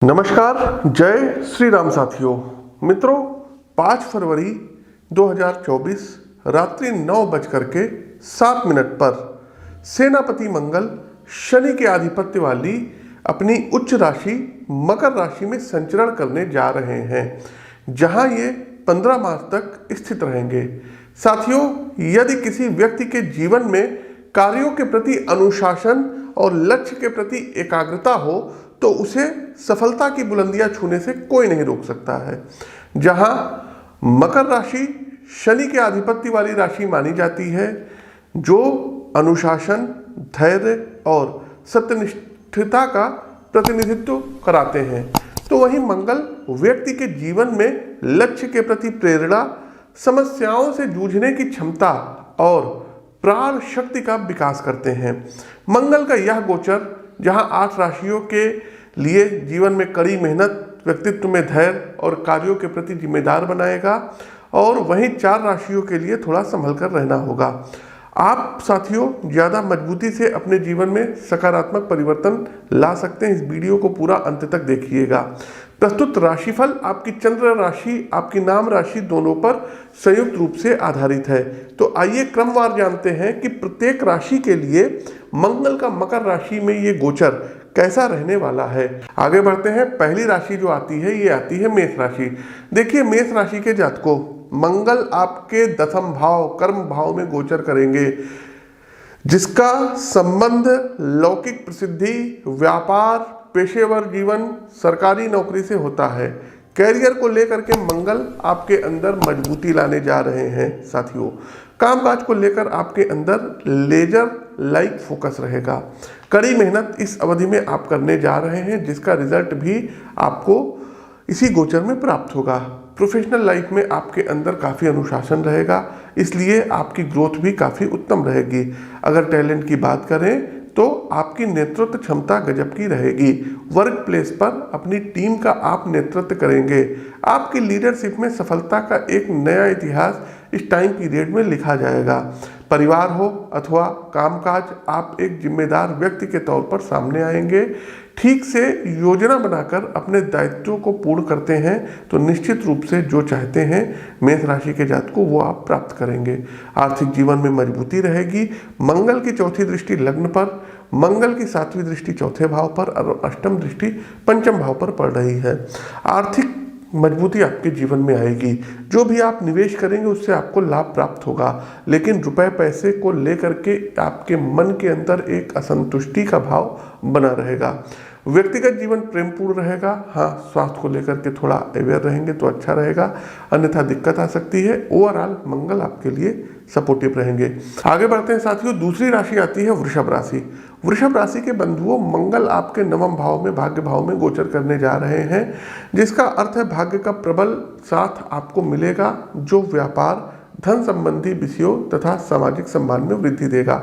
नमस्कार, जय श्री राम साथियों। मित्रों, 5 फरवरी 2024 रात्रि 9:07 पर सेनापति मंगल शनि के आधिपत्य वाली अपनी उच्च राशि मकर राशि में संचरण करने जा रहे हैं, जहां ये 15 मार्च तक स्थित रहेंगे। साथियों, यदि किसी व्यक्ति के जीवन में कार्यों के प्रति अनुशासन और लक्ष्य के प्रति एकाग्रता हो तो उसे सफलता की बुलंदियां छूने से कोई नहीं रोक सकता है। जहां मकर राशि शनि के आधिपत्य वाली राशि मानी जाती है, जो अनुशासन, धैर्य और सत्यनिष्ठता का प्रतिनिधित्व कराते हैं, तो वहीं मंगल व्यक्ति के जीवन में लक्ष्य के प्रति प्रेरणा, समस्याओं से जूझने की क्षमता और प्राण शक्ति का विकास करते हैं। मंगल का यह गोचर जहां 8 राशियों के लिए जीवन में कड़ी मेहनत, व्यक्तित्व में धैर्य और कार्यों के प्रति जिम्मेदार बनाएगा, और वहीं 4 राशियों के लिए थोड़ा संभल कर रहना होगा। आप साथियों ज़्यादा मजबूती से अपने जीवन में सकारात्मक परिवर्तन ला सकते हैं। इस वीडियो को पूरा अंत तक देखिएगा। प्रस्तुत राशिफल आपकी चंद्र राशि, आपकी नाम राशि दोनों पर संयुक्त रूप से आधारित है। तो आइए क्रमवार जानते हैं कि प्रत्येक राशि के लिए मंगल का मकर राशि में ये गोचर कैसा रहने वाला है। आगे बढ़ते हैं। पहली राशि जो आती है, ये आती है मेष राशि। देखिए, मेष राशि के जातकों, मंगल आपके 10वें भाव कर्म भाव में गोचर करेंगे, जिसका संबंध लौकिक प्रसिद्धि, व्यापार, पेशेवर जीवन, सरकारी नौकरी से होता है। कैरियर को लेकर के मंगल आपके अंदर मजबूती लाने जा रहे हैं। साथियों, कामकाज को लेकर आपके अंदर लेजर लाइक फोकस रहेगा। कड़ी मेहनत इस अवधि में आप करने जा रहे हैं, जिसका रिजल्ट भी आपको इसी गोचर में प्राप्त होगा। प्रोफेशनल लाइफ में आपके अंदर काफ़ी अनुशासन रहेगा, इसलिए आपकी ग्रोथ भी काफ़ी उत्तम रहेगी। अगर टैलेंट की बात करें तो आपकी नेतृत्व क्षमता गजब की रहेगी। वर्क प्लेस पर अपनी टीम का आप नेतृत्व करेंगे। आपकी लीडरशिप में सफलता का एक नया इतिहास इस टाइम पीरियड में लिखा जाएगा। परिवार हो अथवा कामकाज, आप एक जिम्मेदार व्यक्ति के तौर पर सामने आएंगे। ठीक से योजना बनाकर अपने दायित्वों को पूर्ण करते हैं तो निश्चित रूप से जो चाहते हैं मेष राशि के जातकों, वो आप प्राप्त करेंगे। आर्थिक जीवन में मजबूती रहेगी। मंगल की 4थी दृष्टि लग्न पर, मंगल की 7वीं दृष्टि 4थे भाव पर और 8वीं दृष्टि 5वें भाव पर पड़ रही है। आर्थिक मजबूती आपके जीवन में आएगी। जो भी आप निवेश करेंगे उससे आपको लाभ प्राप्त होगा, लेकिन रुपए पैसे को लेकर के आपके मन के अंदर एक असंतुष्टि का भाव बना रहेगा। व्यक्तिगत जीवन प्रेमपूर्ण रहेगा। हाँ, स्वास्थ्य को लेकर के थोड़ा अवेयर रहेंगे तो अच्छा रहेगा, अन्यथा दिक्कत आ सकती है। ओवरऑल मंगल आपके लिए सपोर्टिव रहेंगे। आगे बढ़ते हैं साथियों। दूसरी राशि आती है वृषभ राशि। वृषभ राशि के बंधुओं, मंगल आपके 9वें भाव में, भाग्य भाव में गोचर करने जा रहे हैं, जिसका अर्थ है भाग्य का प्रबल साथ आपको मिलेगा, जो व्यापार, धन संबंधी विषयों तथा सामाजिक सम्मान में वृद्धि देगा।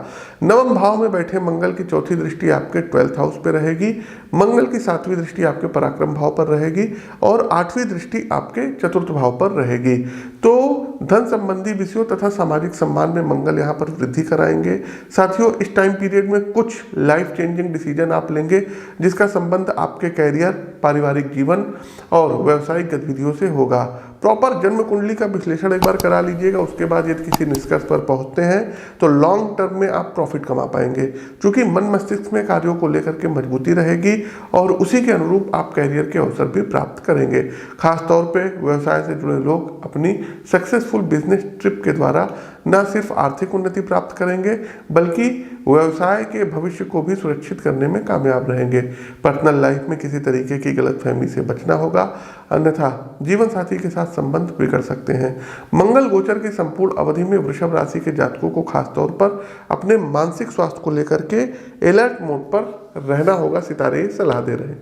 9वें भाव में बैठे मंगल की 4थी दृष्टि आपके 12th हाउस पे रहेगी। मंगल की 7वीं दृष्टि आपके पराक्रम भाव पर रहेगी और 8वीं दृष्टि आपके 4th भाव पर रहेगी। तो धन संबंधी विषयों तथा सामाजिक सम्मान में मंगल यहाँ पर वृद्धि कराएंगे। साथियों, इस टाइम पीरियड में कुछ लाइफ चेंजिंग डिसीजन आप लेंगे, जिसका संबंध आपके कैरियर, पारिवारिक जीवन और व्यावसायिक गतिविधियों से होगा। प्रॉपर जन्म कुंडली का विश्लेषण एक बार करा लीजिएगा। उसके बाद यदि किसी निष्कर्ष पर पहुंचते हैं तो लॉन्ग टर्म में आप प्रॉफिट कमा पाएंगे, क्योंकि मन मस्तिष्क में कार्यों को लेकर के मजबूती रहेगी और उसी के अनुरूप आप कैरियर के अवसर भी प्राप्त करेंगे। खासतौर पे व्यवसाय से जुड़े लोग अपनी सक्सेसफुल बिजनेस ट्रिप के द्वारा न सिर्फ आर्थिक उन्नति प्राप्त करेंगे, बल्कि व्यवसाय के भविष्य को भी सुरक्षित करने में कामयाब रहेंगे। पर्सनल लाइफ में किसी तरीके की गलतफहमी से बचना होगा, अन्यथा जीवन साथी के साथ संबंध बिगड़ सकते हैं। मंगल गोचर की संपूर्ण अवधि में वृषभ राशि के जातकों को खासतौर पर अपने मानसिक स्वास्थ्य को लेकर के अलर्ट मोड पर रहना होगा। सितारे सलाह दे रहे हैं।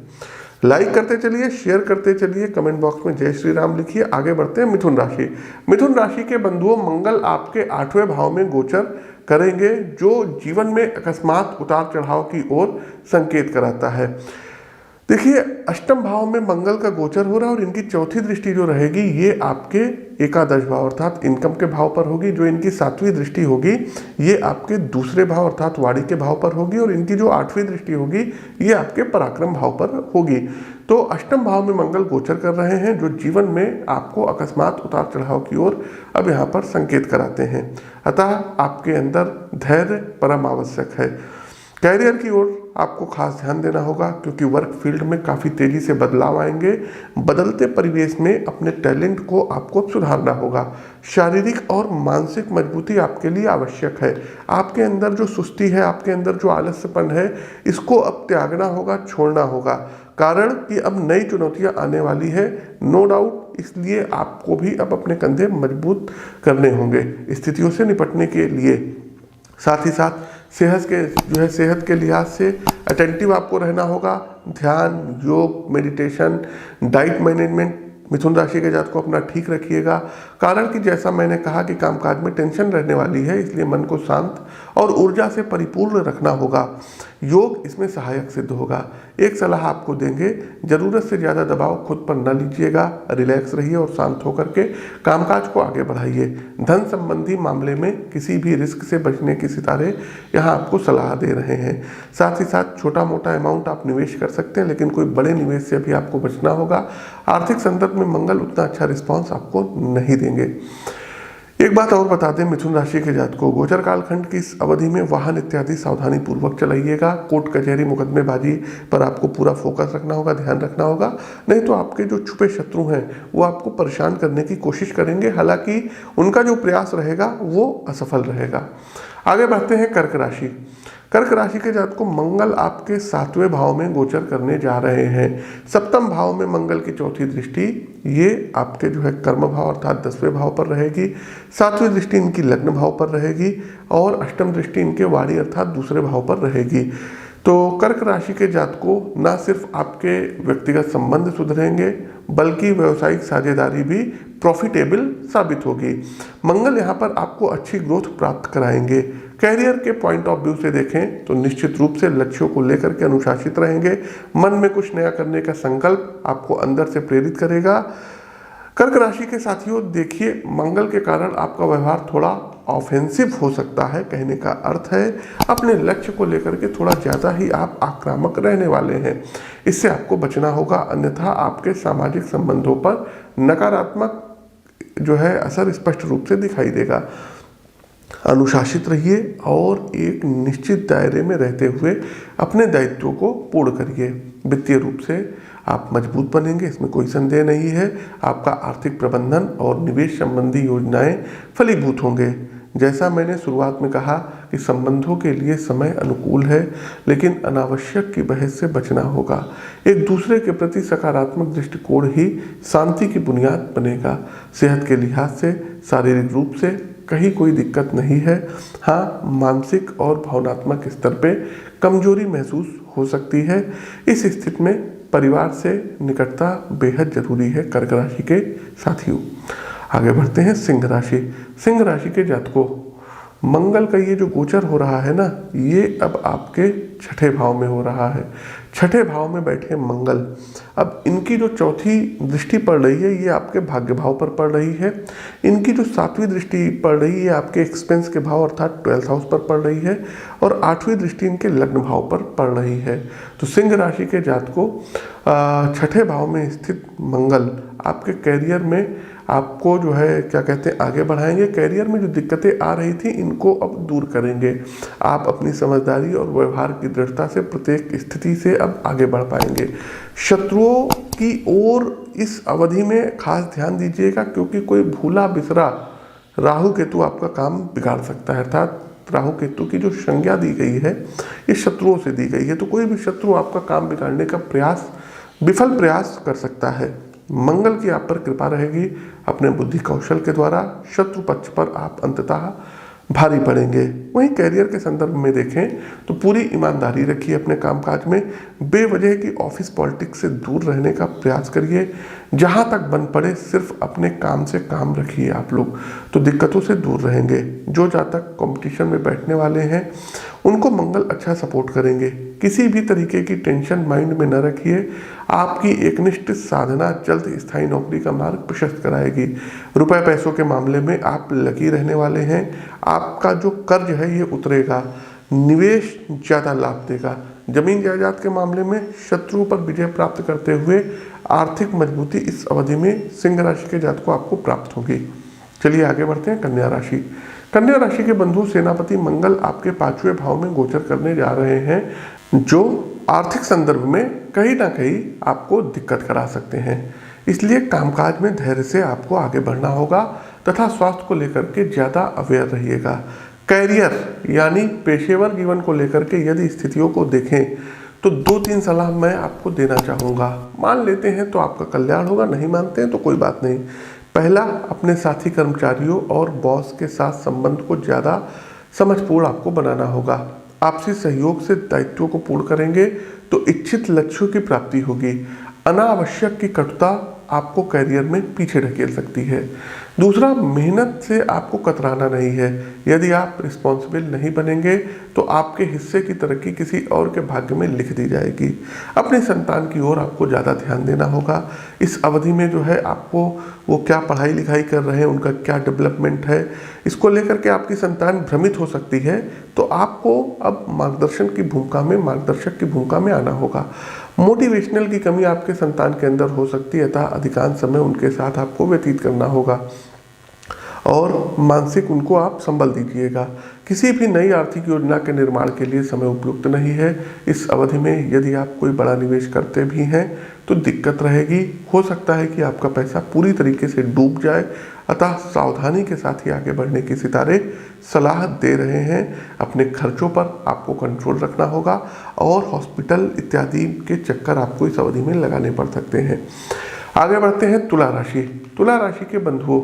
लाइक करते चलिए, शेयर करते चलिए, कमेंट बॉक्स में जय श्री राम लिखिए। आगे बढ़ते हैं मिथुन राशि। मिथुन राशि के बंधुओं, मंगल आपके 8वें भाव में गोचर करेंगे, जो जीवन में अकस्मात उतार चढ़ाव की ओर संकेत कराता है। देखिए, 8वें भाव में मंगल का गोचर हो रहा है और इनकी 4थी दृष्टि जो रहेगी ये आपके एकादश भाव अर्थात इनकम के भाव पर होगी। जो इनकी 7वीं दृष्टि होगी ये आपके दूसरे भाव अर्थात वाणी के भाव पर होगी और इनकी जो 8वीं दृष्टि होगी ये आपके पराक्रम भाव पर होगी। तो अष्टम भाव में मंगल गोचर कर रहे हैं, जो जीवन में आपको अकस्मात उतार चढ़ाव की ओर अब यहाँ पर संकेत कराते हैं। अतः आपके अंदर धैर्य परम आवश्यक है। कैरियर की ओर आपको खास ध्यान देना होगा, क्योंकि वर्क फील्ड में काफ़ी तेज़ी से बदलाव आएंगे। बदलते परिवेश में अपने टैलेंट को आपको सुधारना होगा। शारीरिक और मानसिक मजबूती आपके लिए आवश्यक है। आपके अंदर जो सुस्ती है, आपके अंदर जो आलस्यपन है, इसको अब त्यागना होगा, छोड़ना होगा। कारण कि अब नई चुनौतियां आने वाली है, नो डाउट। इसलिए आपको भी अब अपने कंधे मजबूत करने होंगे स्थितियों से निपटने के लिए। साथ ही साथ सेहत के लिहाज से अटेंटिव आपको रहना होगा। ध्यान, योग, मेडिटेशन, डाइट मैनेजमेंट मिथुन राशि के जातकों अपना ठीक रखिएगा। कारण कि जैसा मैंने कहा कि कामकाज में टेंशन रहने वाली है, इसलिए मन को शांत और ऊर्जा से परिपूर्ण रखना होगा। योग इसमें सहायक सिद्ध होगा। एक सलाह आपको देंगे, ज़रूरत से ज़्यादा दबाव खुद पर न लीजिएगा। रिलैक्स रहिए और शांत होकर के कामकाज को आगे बढ़ाइए। धन संबंधी मामले में किसी भी रिस्क से बचने की सितारे यहाँ आपको सलाह दे रहे हैं। साथ ही साथ छोटा मोटा अमाउंट आप निवेश कर सकते हैं, लेकिन कोई बड़े निवेश से भी आपको बचना होगा। आर्थिक संदर्भ में मंगल उतना अच्छा रिस्पॉन्स आपको नहीं देंगे। एक बात और बता दें, मिथुन राशि के जातकों, गोचर कालखंड की इस अवधि में वाहन इत्यादि सावधानी पूर्वक चलाइएगा। कोर्ट कचहरी मुकदमेबाजी पर आपको पूरा फोकस रखना होगा, ध्यान रखना होगा। नहीं तो आपके जो छुपे शत्रु हैं वो आपको परेशान करने की कोशिश करेंगे, हालांकि उनका जो प्रयास रहेगा वो असफल रहेगा। आगे बढ़ते हैं कर्क राशि। कर्क राशि के जातकों, मंगल आपके 7वें भाव में गोचर करने जा रहे हैं। सप्तम भाव में मंगल की चौथी दृष्टि ये आपके जो है कर्म भाव अर्थात 10वें भाव पर रहेगी। 7वीं दृष्टि इनकी लग्न भाव पर रहेगी और अष्टम दृष्टि इनके वाणी अर्थात दूसरे भाव पर रहेगी। तो कर्क राशि के जातकों, ना सिर्फ आपके व्यक्तिगत संबंध सुधरेंगे, बल्कि व्यवसायिक साझेदारी भी प्रॉफिटेबल साबित होगी। मंगल यहाँ पर आपको अच्छी ग्रोथ प्राप्त कराएंगे। कैरियर के पॉइंट ऑफ व्यू से देखें तो निश्चित रूप से लक्ष्यों को लेकर के अनुशासित रहेंगे। मन में कुछ नया करने का संकल्प आपको अंदर से प्रेरित करेगा। कर्क राशि के साथियों, देखिए, मंगल के कारण आपका व्यवहार थोड़ा ऑफेंसिव हो सकता है। कहने का अर्थ है अपने लक्ष्य को लेकर के थोड़ा ज़्यादा ही आप आक्रामक रहने वाले हैं। इससे आपको बचना होगा, अन्यथा आपके सामाजिक संबंधों पर नकारात्मक जो है असर स्पष्ट रूप से दिखाई देगा। अनुशासित रहिए और एक निश्चित दायरे में रहते हुए अपने दायित्वों को पूर्ण करिए। वित्तीय रूप से आप मजबूत बनेंगे, इसमें कोई संदेह नहीं है। आपका आर्थिक प्रबंधन और निवेश संबंधी योजनाएं फलीभूत होंगे। जैसा मैंने शुरुआत में कहा कि संबंधों के लिए समय अनुकूल है, लेकिन अनावश्यक की बहस से बचना होगा। एक दूसरे के प्रति सकारात्मक दृष्टिकोण ही शांति की बुनियाद बनेगा। सेहत के लिहाज से शारीरिक रूप से कहीं कोई दिक्कत नहीं है। हाँ, मानसिक और भावनात्मक स्तर पे कमजोरी महसूस हो सकती है। इस स्थिति में परिवार से निकटता बेहद जरूरी है कर्क राशि के साथियों। आगे बढ़ते हैं सिंह राशि। सिंह राशि के जातकों, मंगल का ये जो गोचर हो रहा है ना, ये अब आपके 6ठे भाव में हो रहा है। 6ठे भाव में बैठे मंगल, अब इनकी जो चौथी दृष्टि पड़ रही है ये आपके भाग्य भाव पर पड़ रही है। इनकी जो 7वीं दृष्टि पड़ रही है आपके एक्सपेंस के भाव अर्थात 12th हाउस पर पड़ रही है और 8वीं दृष्टि इनके लग्न भाव पर पड़ रही है। तो सिंह राशि के जातकों, 6ठे भाव में स्थित मंगल आपके कैरियर में आपको जो है क्या कहते हैं आगे बढ़ाएंगे। कैरियर में जो दिक्कतें आ रही थी इनको अब दूर करेंगे। आप अपनी समझदारी और व्यवहार की दृढ़ता से प्रत्येक स्थिति से अब आगे बढ़ पाएंगे। शत्रुओं की ओर इस अवधि में खास ध्यान दीजिएगा, क्योंकि कोई भूला बिसरा राहु केतु आपका काम बिगाड़ सकता है। अर्थात राहु केतु की जो संज्ञा दी गई है ये शत्रुओं से दी गई है, तो कोई भी शत्रु आपका काम बिगाड़ने का विफल प्रयास कर सकता है। मंगल की आप पर कृपा रहेगी। अपने बुद्धि कौशल के द्वारा शत्रु पक्ष पर आप अंततः भारी पड़ेंगे। वहीं कैरियर के संदर्भ में देखें तो पूरी ईमानदारी रखिए अपने कामकाज में। बेवजह की ऑफिस पॉलिटिक्स से दूर रहने का प्रयास करिए। जहां तक बन पड़े सिर्फ अपने काम से काम रखिए आप लोग, तो दिक्कतों से दूर रहेंगे। जो जातक कंपटीशन में बैठने वाले हैं उनको मंगल अच्छा सपोर्ट करेंगे। किसी भी तरीके की टेंशन माइंड में न रखिए। आपकी एकनिष्ठ साधना जल्द स्थायी नौकरी का मार्ग प्रशस्त कराएगी। रुपए पैसों के मामले में आप लकी रहने वाले हैं। आपका जो कर्ज है ये उतरेगा। निवेश ज़्यादा लाभ देगा। जमीन जायदाद के मामले में शत्रुओं पर विजय प्राप्त करते हुए आर्थिक मजबूती इस अवधि में सिंह राशि के जातकों आपको प्राप्त होगी। चलिए आगे बढ़ते हैं कन्या राशि। कन्या राशि के बंधु सेनापति मंगल आपके 5वें भाव में गोचर करने जा रहे हैं, जो आर्थिक संदर्भ में कहीं ना कहीं आपको दिक्कत करा सकते हैं। इसलिए कामकाज में धैर्य से आपको आगे बढ़ना होगा तथा स्वास्थ्य को लेकर के ज़्यादा अवेयर रहिएगा। कैरियर यानी पेशेवर जीवन को लेकर के यदि स्थितियों को देखें तो 2-3 सलाह मैं आपको देना चाहूँगा। मान लेते हैं तो आपका कल्याण होगा, नहीं मानते हैं तो कोई बात नहीं। पहला, अपने साथी कर्मचारियों और बॉस के साथ संबंध को ज़्यादा समझपूर्ण आपको बनाना होगा। आपसी सहयोग से दायित्वों को पूर्ण करेंगे तो इच्छित लक्ष्यों की प्राप्ति होगी। अनावश्यक की कटुता आपको करियर में पीछे ढकेल सकती है। दूसरा, मेहनत से आपको कतराना नहीं है। यदि आप रिस्पॉन्सिबल नहीं बनेंगे तो आपके हिस्से की तरक्की किसी और के भाग्य में लिख दी जाएगी। अपनी संतान की ओर आपको ज़्यादा ध्यान देना होगा। इस अवधि में जो है आपको वो क्या पढ़ाई लिखाई कर रहे हैं, उनका क्या डेवलपमेंट है, इसको लेकर के आपकी संतान भ्रमित हो सकती है। तो आपको अब मार्गदर्शक की भूमिका में आना होगा। मोटिवेशनल की कमी आपके संतान के अंदर हो सकती है, अतः अधिकांश समय उनके साथ आपको व्यतीत करना होगा और मानसिक उनको आप संबल दीजिएगा। किसी भी नई आर्थिक योजना के निर्माण के लिए समय उपयुक्त नहीं है। इस अवधि में यदि आप कोई बड़ा निवेश करते भी हैं तो दिक्कत रहेगी। हो सकता है कि आपका पैसा पूरी तरीके से डूब जाए, अतः सावधानी के साथ ही आगे बढ़ने की सितारे सलाह दे रहे हैं। अपने खर्चों पर आपको कंट्रोल रखना होगा और हॉस्पिटल इत्यादि के चक्कर आपको इस अवधि में लगाने पड़ सकते हैं। आगे बढ़ते हैं तुला राशि। तुला राशि के बंधुओं,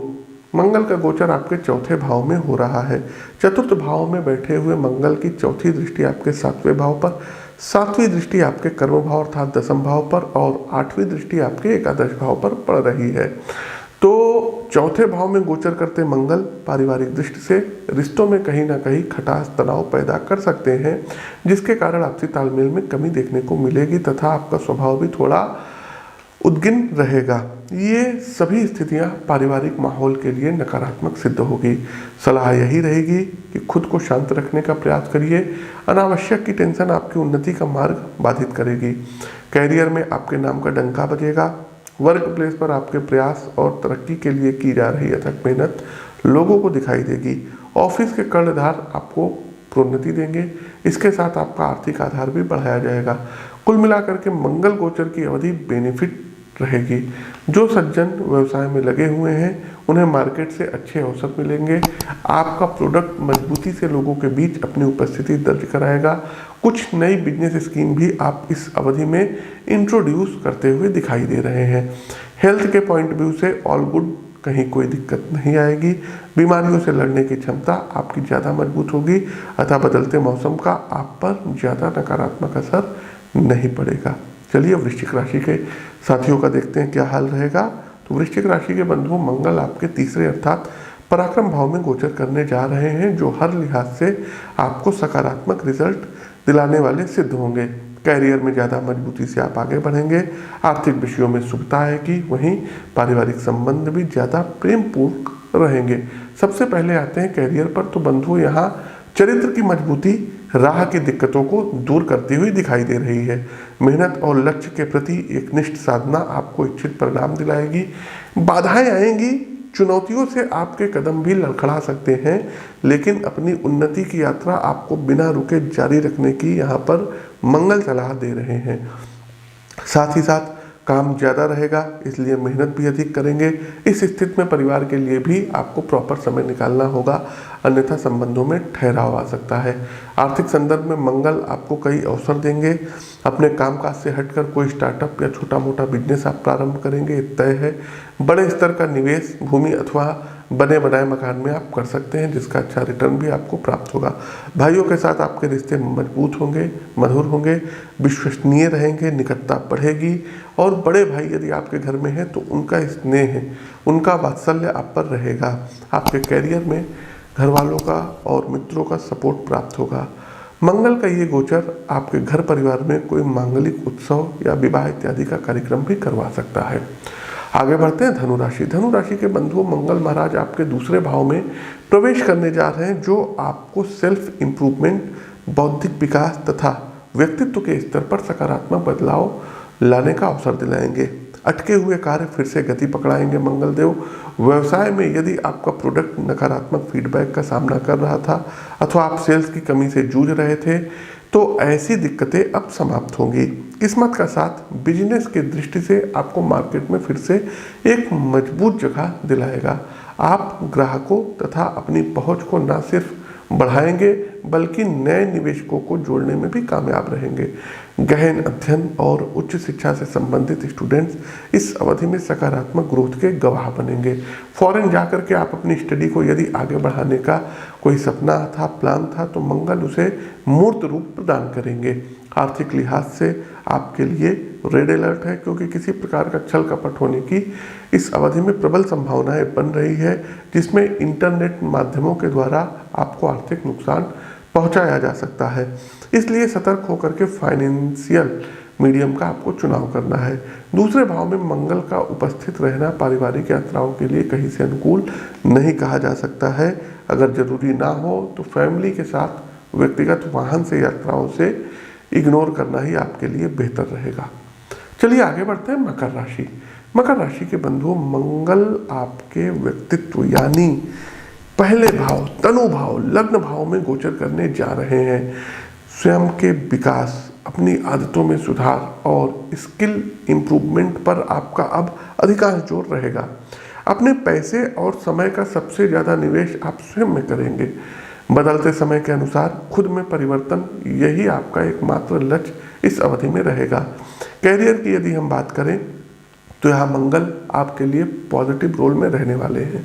मंगल का गोचर आपके 4थे भाव में हो रहा है। 4th भाव में बैठे हुए मंगल की 4थी दृष्टि आपके 7वें भाव पर, 7वीं दृष्टि आपके कर्म भाव अर्थात 10th भाव पर और 8वीं दृष्टि आपके एकादश भाव पर पड़ रही है। तो 4थे भाव में गोचर करते मंगल पारिवारिक दृष्टि से रिश्तों में कहीं ना कहीं खटास तनाव पैदा कर सकते हैं, जिसके कारण आपसी तालमेल में कमी देखने को मिलेगी तथा आपका स्वभाव भी थोड़ा उद्गिन रहेगा। ये सभी स्थितियां पारिवारिक माहौल के लिए नकारात्मक सिद्ध होगी। सलाह यही रहेगी कि खुद को शांत रखने का प्रयास करिए। अनावश्यक की टेंशन आपकी उन्नति का मार्ग बाधित करेगी। कैरियर में आपके नाम का डंका बजेगा। वर्क प्लेस पर आपके प्रयास और तरक्की के लिए की जा रही अथक मेहनत लोगों को दिखाई देगी। ऑफिस के कर्णधार आपको प्रोन्नति देंगे। इसके साथ आपका आर्थिक आधार भी बढ़ाया जाएगा। कुल मिलाकर के मंगल गोचर की अवधि बेनिफिट रहेगी। जो सज्जन व्यवसाय में लगे हुए हैं उन्हें मार्केट से अच्छे अवसर मिलेंगे। आपका प्रोडक्ट मजबूती से लोगों के बीच अपनी उपस्थिति दर्ज कराएगा। कुछ नई बिजनेस स्कीम भी आप इस अवधि में इंट्रोड्यूस करते हुए दिखाई दे रहे हैं। हेल्थ के पॉइंट व्यू से ऑल गुड, कहीं कोई दिक्कत नहीं आएगी। बीमारियों से लड़ने की क्षमता आपकी ज़्यादा मजबूत होगी, अतः बदलते मौसम का आप पर ज़्यादा नकारात्मक असर नहीं पड़ेगा। चलिए वृश्चिक राशि के साथियों का देखते हैं क्या हाल रहेगा। तो वृश्चिक राशि के बंधुओं, मंगल आपके 3रे अर्थात पराक्रम भाव में गोचर करने जा रहे हैं, जो हर लिहाज से आपको सकारात्मक रिजल्ट दिलाने वाले सिद्ध होंगे। कैरियर में ज़्यादा मजबूती से आप आगे बढ़ेंगे। आर्थिक विषयों में सुखता आएगी, वहीं पारिवारिक संबंध भी ज़्यादा प्रेमपूर्ण रहेंगे। सबसे पहले आते हैं कैरियर पर। तो बंधुओं, यहाँ चरित्र की मजबूती राह की दिक्कतों को दूर करती हुई दिखाई दे रही है। मेहनत और लक्ष्य के प्रति एक निष्ठ साधना आपको इच्छित परिणाम दिलाएगी। बाधाएं आएंगी, चुनौतियों से आपके कदम भी लड़खड़ा सकते हैं, लेकिन अपनी उन्नति की यात्रा आपको बिना रुके जारी रखने की यहाँ पर मंगल सलाह दे रहे हैं। साथ ही साथ काम ज़्यादा रहेगा, इसलिए मेहनत भी अधिक करेंगे। इस स्थिति में परिवार के लिए भी आपको प्रॉपर समय निकालना होगा, अन्यथा संबंधों में ठहराव आ सकता है। आर्थिक संदर्भ में मंगल आपको कई अवसर देंगे। अपने कामकाज से हटकर कोई स्टार्टअप या छोटा मोटा बिजनेस आप प्रारंभ करेंगे, ये तय है। बड़े स्तर का निवेश भूमि अथवा बने बनाए मकान में आप कर सकते हैं, जिसका अच्छा रिटर्न भी आपको प्राप्त होगा। भाइयों के साथ आपके रिश्ते मजबूत होंगे, मधुर होंगे, विश्वसनीय रहेंगे, निकटता बढ़ेगी। और बड़े भाई यदि आपके घर में हैं तो उनका स्नेह, उनका वात्सल्य आप पर रहेगा। आपके कैरियर में घर वालों का और मित्रों का सपोर्ट प्राप्त होगा। मंगल का ये गोचर आपके घर परिवार में कोई मांगलिक उत्सव या विवाह इत्यादि का कार्यक्रम भी करवा सकता है। आगे बढ़ते हैं धनुराशि। धनुराशि के बंधुओं, मंगल महाराज आपके 2रे भाव में प्रवेश करने जा रहे हैं, जो आपको सेल्फ इम्प्रूवमेंट, बौद्धिक विकास तथा व्यक्तित्व के स्तर पर सकारात्मक बदलाव लाने का अवसर दिलाएंगे। अटके हुए कार्य फिर से गति पकड़ाएंगे मंगल देव। व्यवसाय में यदि आपका प्रोडक्ट नकारात्मक फीडबैक का सामना कर रहा था अथवा आप सेल्स की कमी से जूझ रहे थे, तो ऐसी दिक्कतें अब समाप्त होंगी। किस्मत का साथ बिजनेस की दृष्टि से आपको मार्केट में फिर से एक मजबूत जगह दिलाएगा। आप ग्राहकों तथा अपनी पहुंच को न सिर्फ बढ़ाएंगे बल्कि नए निवेशकों को जोड़ने में भी कामयाब रहेंगे। गहन अध्ययन और उच्च शिक्षा से संबंधित स्टूडेंट्स इस अवधि में सकारात्मक ग्रोथ के गवाह बनेंगे। फॉरेन जाकर के आप अपनी स्टडी को यदि आगे बढ़ाने का कोई सपना था, प्लान था, तो मंगल उसे मूर्त रूप प्रदान करेंगे। आर्थिक लिहाज से आपके लिए रेड अलर्ट है, क्योंकि किसी प्रकार का छल कपट होने की इस अवधि में प्रबल संभावनाएं बन रही है, जिसमें इंटरनेट माध्यमों के द्वारा आपको आर्थिक नुकसान पहुंचाया जा सकता है। इसलिए सतर्क होकर के फाइनेंशियल मीडियम का आपको चुनाव करना है। दूसरे भाव में मंगल का उपस्थित रहना पारिवारिक यात्राओं के लिए कहीं से अनुकूल नहीं कहा जा सकता है। अगर जरूरी ना हो तो फैमिली के साथ व्यक्तिगत वाहन से यात्राओं से इग्नोर करना ही आपके लिए बेहतर रहेगा। चलिए आगे बढ़ते हैं मकर राशि। मकर राशि के बंधुओं, मंगल आपके व्यक्तित्व यानी पहले भाव, तनु भाव, लग्न भाव में गोचर करने जा रहे हैं। स्वयं के विकास, अपनी आदतों में सुधार और स्किल इम्प्रूवमेंट पर आपका अब अधिकांश जोर रहेगा। अपने पैसे और समय का सबसे ज़्यादा निवेश आप स्वयं में करेंगे। बदलते समय के अनुसार खुद में परिवर्तन, यही आपका एकमात्र लक्ष्य इस अवधि में रहेगा। कैरियर की यदि हम बात करें तो यहाँ मंगल आपके लिए पॉजिटिव रोल में रहने वाले हैं।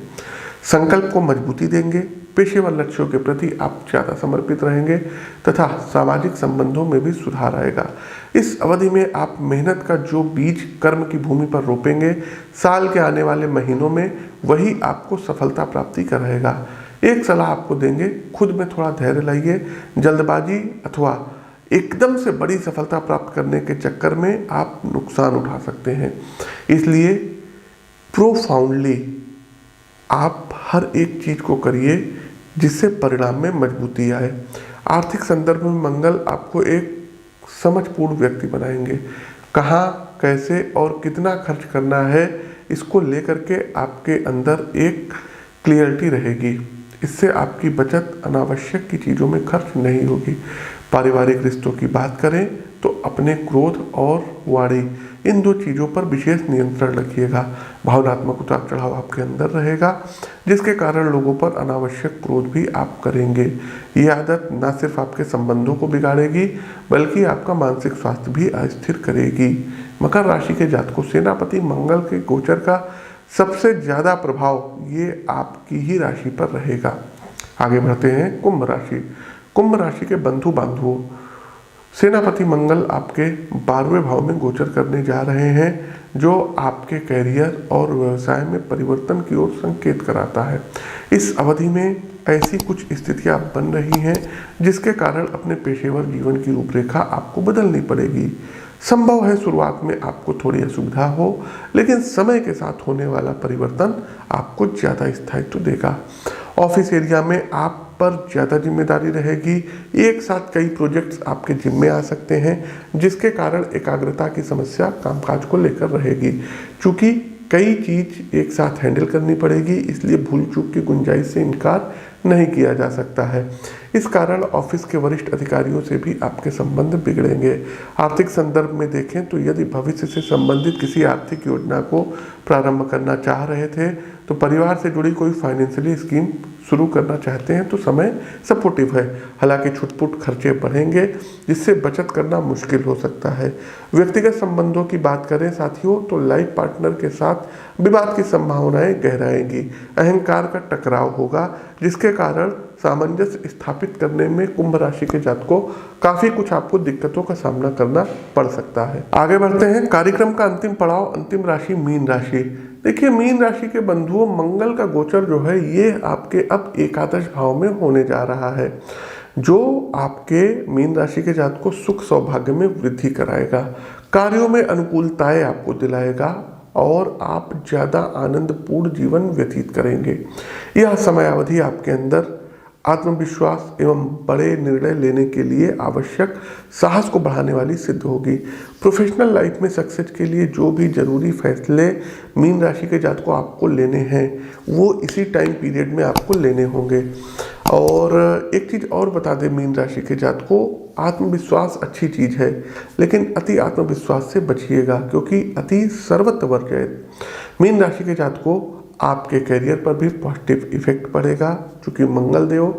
संकल्प को मजबूती देंगे। पेशेवर लक्ष्यों के प्रति आप ज़्यादा समर्पित रहेंगे तथा सामाजिक संबंधों में भी सुधार आएगा। इस अवधि में आप मेहनत का जो बीज कर्म की भूमि पर रोपेंगे, साल के आने वाले महीनों में वही आपको सफलता प्राप्ति कराएगा। एक सलाह आपको देंगे, खुद में थोड़ा धैर्य लाइए। जल्दबाजी अथवा एकदम से बड़ी सफलता प्राप्त करने के चक्कर में आप नुकसान उठा सकते हैं। इसलिए प्रोफाउंडली आप हर एक चीज को करिए जिससे परिणाम में मजबूती आए। आर्थिक संदर्भ में मंगल आपको एक समझपूर्ण व्यक्ति बनाएंगे। कहाँ, कैसे और कितना खर्च करना है, इसको लेकर के आपके अंदर एक क्लियरिटी रहेगी। इससे आपकी बचत अनावश्यक की चीज़ों में खर्च नहीं होगी। पारिवारिक रिश्तों की बात करें तो अपने क्रोध और वाणी, इन दो चीज़ों पर विशेष नियंत्रण रखिएगा। भावनात्मक उतार चढ़ाव आपके अंदर रहेगा, जिसके कारण लोगों पर अनावश्यक क्रोध भी आप करेंगे। ये आदत न सिर्फ आपके संबंधों को बिगाड़ेगी बल्कि आपका मानसिक स्वास्थ्य भी अस्थिर करेगी। मकर राशि के जातकों, सेनापति मंगल के गोचर का सबसे ज़्यादा प्रभाव ये आपकी ही राशि पर रहेगा। आगे बढ़ते हैं कुंभ राशि। कुंभ राशि के बंधु बांधवों, सेनापति मंगल आपके 12वें भाव में गोचर करने जा रहे हैं, जो आपके कैरियर और व्यवसाय में परिवर्तन की ओर संकेत कराता है। इस अवधि में ऐसी कुछ स्थितियां बन रही हैं जिसके कारण अपने पेशेवर जीवन की रूपरेखा आपको बदलनी पड़ेगी। संभव है शुरुआत में आपको थोड़ी असुविधा हो, लेकिन समय के साथ होने वाला परिवर्तन आपको ज़्यादा स्थायित्व देगा। ऑफिस एरिया में आप पर ज़्यादा जिम्मेदारी रहेगी। एक साथ कई प्रोजेक्ट्स आपके जिम्मे आ सकते हैं, जिसके कारण एकाग्रता की समस्या कामकाज को लेकर रहेगी। चूँकि कई चीज़ एक साथ हैंडल करनी पड़ेगी, इसलिए भूल चूक की गुंजाइश से इनकार नहीं किया जा सकता है। इस कारण ऑफिस के वरिष्ठ अधिकारियों से भी आपके संबंध बिगड़ेंगे। आर्थिक संदर्भ में देखें तो यदि भविष्य से संबंधित किसी आर्थिक योजना को प्रारंभ करना चाह रहे थे, तो परिवार से जुड़ी कोई फाइनेंशियली स्कीम शुरू करना चाहते हैं तो समय सपोर्टिव है। हालांकि छुटपुट खर्चे बढ़ेंगे, जिससे बचत करना मुश्किल हो सकता है। व्यक्तिगत संबंधों की बात करें साथियों, तो लाइफ पार्टनर के साथ विवाद की संभावनाएं गहराएंगी। अहंकार का टकराव होगा, जिसके कारण सामंजस्य स्थापित करने में कुंभ राशि के जातकों काफी कुछ आपको दिक्कतों का सामना करना पड़ सकता है। आगे बढ़ते हैं कार्यक्रम का अंतिम पड़ाव, अंतिम राशि मीन राशि। देखिए, मीन राशि के बंधुओं, मंगल का गोचर जो है ये आपके अब एकादश भाव में होने जा रहा है, जो आपके मीन राशि के जातकों सुख सौभाग्य में वृद्धि कराएगा। कार्यों में अनुकूलताएं आपको दिलाएगा और आप ज़्यादा आनंदपूर्ण जीवन व्यतीत करेंगे। यह समय अवधि आपके अंदर आत्मविश्वास एवं बड़े निर्णय लेने के लिए आवश्यक साहस को बढ़ाने वाली सिद्ध होगी। प्रोफेशनल लाइफ में सक्सेस के लिए जो भी जरूरी फैसले मीन राशि के जातकों को आपको लेने हैं वो इसी टाइम पीरियड में आपको लेने होंगे। और एक चीज़ और बता दें मीन राशि के जातकों को, आत्मविश्वास अच्छी चीज़ है लेकिन अति आत्मविश्वास से बचिएगा क्योंकि अति सर्वत्र वर्जयेत। मीन राशि के जातकों को आपके करियर पर भी पॉजिटिव इफेक्ट पड़ेगा क्योंकि मंगल देव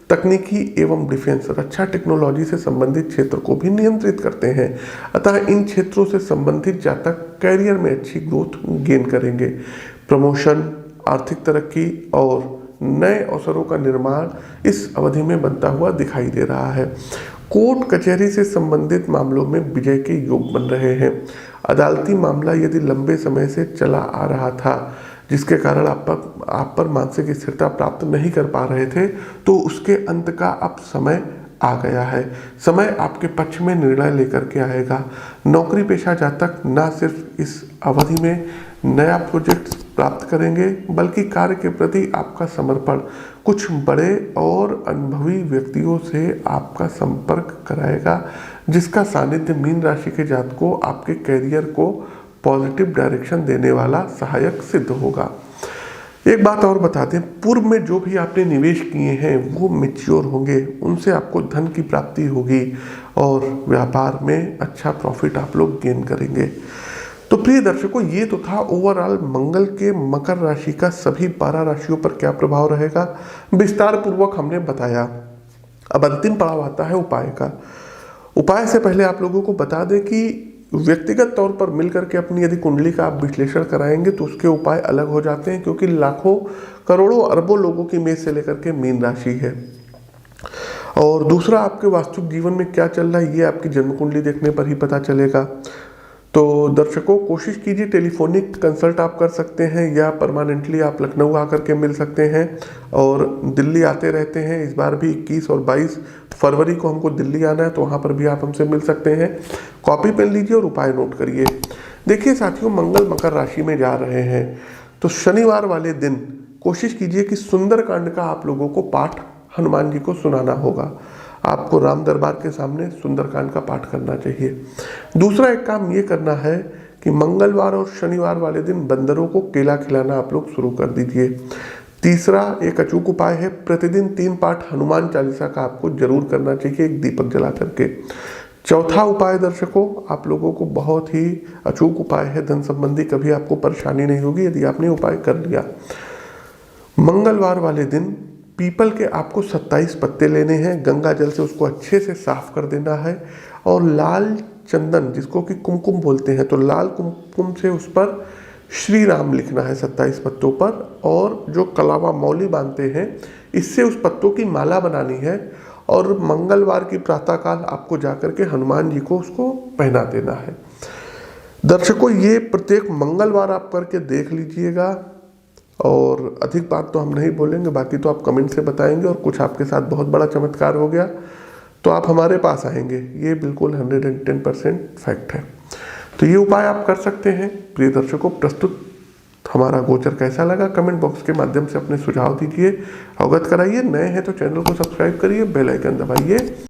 तकनीकी एवं डिफेंस रक्षा टेक्नोलॉजी से संबंधित क्षेत्र को भी नियंत्रित करते हैं। अतः इन क्षेत्रों से संबंधित जातक करियर में अच्छी ग्रोथ गेन करेंगे। प्रमोशन, आर्थिक तरक्की और नए अवसरों का निर्माण इस अवधि में बनता हुआ दिखाई दे रहा है। कोर्ट कचहरी से संबंधित मामलों में विजय के योग बन रहे हैं। अदालती मामला यदि लंबे समय से चला आ रहा था जिसके कारण आप पर मानसिक स्थिरता प्राप्त नहीं कर पा रहे थे तो उसके अंत का अब समय आ गया है। समय आपके पक्ष में निर्णय लेकर के आएगा। नौकरी पेशा जातक न सिर्फ इस अवधि में नया प्रोजेक्ट प्राप्त करेंगे बल्कि कार्य के प्रति आपका समर्पण कुछ बड़े और अनुभवी व्यक्तियों से आपका संपर्क कराएगा जिसका सानिध्य मीन राशि के जातकों को आपके करियर को पॉजिटिव डायरेक्शन देने वाला सहायक सिद्ध होगा। एक बात और बता दें, पूर्व में जो भी आपने निवेश किए हैं वो मैच्योर होंगे, उनसे आपको धन की प्राप्ति होगी और व्यापार में अच्छा प्रॉफिट आप लोग गेन करेंगे। तो प्रिय दर्शकों, ये तो था ओवरऑल मंगल के मकर राशि का सभी 12 राशियों पर क्या प्रभाव रहेगा, विस्तार पूर्वक हमने बताया। अब अंतिम पड़ाव आता है उपाय का। उपाय से पहले आप लोगों को बता दें कि व्यक्तिगत तौर पर मिलकर के अपनी यदि कुंडली का आप विश्लेषण कराएंगे तो उसके उपाय अलग हो जाते हैं क्योंकि लाखों करोड़ों अरबों लोगों की मेष से लेकर के मीन राशि है। और दूसरा, आपके वास्तविक जीवन में क्या चल रहा है ये आपकी जन्म कुंडली देखने पर ही पता चलेगा। तो दर्शकों, कोशिश कीजिए, टेलीफोनिक कंसल्ट आप कर सकते हैं या परमानेंटली आप लखनऊ आकर के मिल सकते हैं और दिल्ली आते रहते हैं। इस बार भी 21 और 22 फरवरी को हमको दिल्ली आना है तो वहाँ पर भी आप हमसे मिल सकते हैं। कॉपी पेन लीजिए और उपाय नोट करिए। देखिए साथियों, मंगल मकर राशि में जा रहे हैं तो शनिवार वाले दिन कोशिश कीजिए कि सुंदरकांड का आप लोगों को पाठ हनुमान जी को सुनाना होगा। आपको राम दरबार के सामने सुंदरकांड का पाठ करना चाहिए। दूसरा एक काम ये करना है कि मंगलवार और शनिवार वाले दिन बंदरों को केला खिलाना आप लोग शुरू कर दीजिए। तीसरा एक अचूक उपाय है, प्रतिदिन 3 पाठ हनुमान चालीसा का आपको जरूर करना चाहिए एक दीपक जला करके। चौथा उपाय दर्शकों, आप लोगों को बहुत ही अचूक उपाय है, धन संबंधी कभी आपको परेशानी नहीं होगी यदि आपने उपाय कर लिया। मंगलवार वाले दिन पीपल के आपको 27 पत्ते लेने हैं, गंगा जल से उसको अच्छे से साफ कर देना है और लाल चंदन जिसको कि कुमकुम बोलते हैं तो लाल कुमकुम से उस पर श्री राम लिखना है 27 पत्तों पर और जो कलावा मौली बांधते हैं इससे उस पत्तों की माला बनानी है और मंगलवार की प्रातःकाल आपको जाकर के हनुमान जी को उसको पहना देना है। दर्शकों, ये प्रत्येक मंगलवार आप करके देख लीजिएगा और अधिक बात तो हम नहीं बोलेंगे, बाकी तो आप कमेंट से बताएंगे और कुछ आपके साथ बहुत बड़ा चमत्कार हो गया तो आप हमारे पास आएंगे, ये बिल्कुल 110% फैक्ट है। तो ये उपाय आप कर सकते हैं। प्रिय दर्शकों, प्रस्तुत हमारा गोचर कैसा लगा कमेंट बॉक्स के माध्यम से अपने सुझाव दीजिए, अवगत कराइए। नए हैं तो चैनल को सब्सक्राइब करिए, बेल आइकन दबाइए।